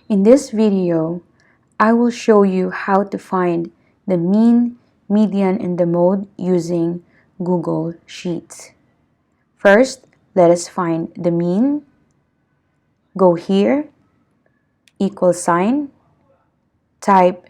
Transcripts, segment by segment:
In this video, I will show you how to find the mean, median, and the mode using Google Sheets. First, let us find the mean. Go here, equal sign, type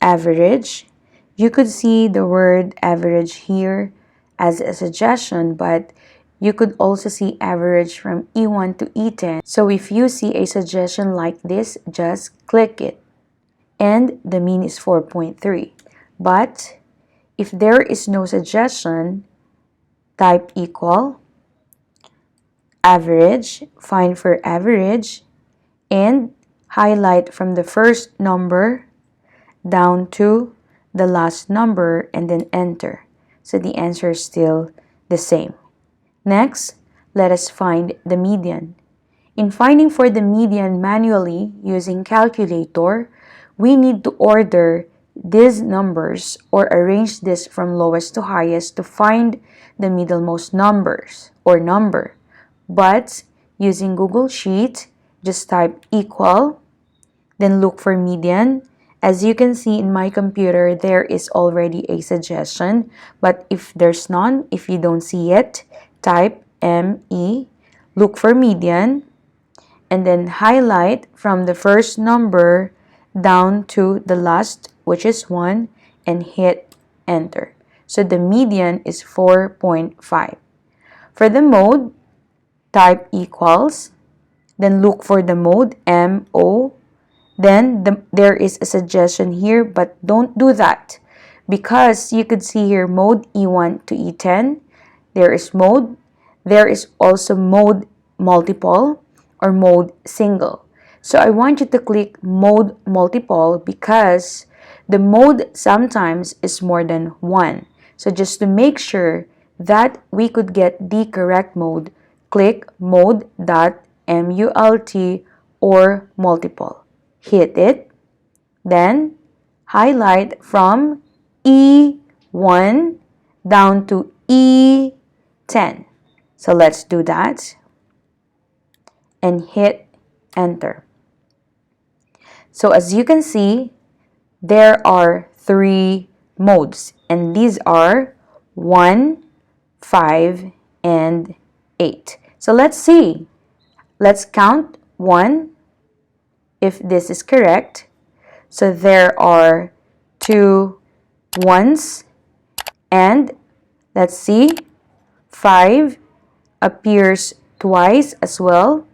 average. You could see the word average here as a suggestion, but you could also see average from E1 to E10. So if you see a suggestion like this, just click it. And the mean is 4.3. But if there is no suggestion, type equal, average, find for average, and highlight from the first number down to the last number and then enter. So the answer is still the same. Next, let us find the median. In finding for the median manually using calculator, we need to order these numbers or arrange this from lowest to highest to find the middlemost numbers or number. But using Google Sheet, just type equal, then look for median. As you can see in my computer, there is already a suggestion, but if there's none, if you don't see it, type ME, look for median, and then highlight from the first number down to the last, which is 1, and hit enter. So the median is 4.5. For the mode, type equals, then look for the mode, MO. Then there is a suggestion here, but don't do that because you could see here mode E1 to E10. There is mode. There is also mode multiple or mode single. So I want you to click mode multiple because the mode sometimes is more than one. So just to make sure that we could get the correct mode, click mode.mult or multiple. Hit it, then highlight from E1 down to E10. So let's do that and hit enter. So as you can see, there are 3 modes, and these are 1, 5, and 8. So let's see. Let's count 1, if this is correct. So there are 2 ones, and let's see, 5 appears twice as well,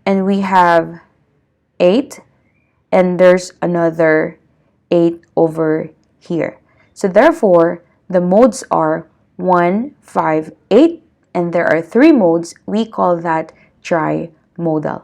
and we have 8, and there's another 8 over here. So therefore, the modes are 1, 5, 8, and there are 3 modes. We call that trimodal.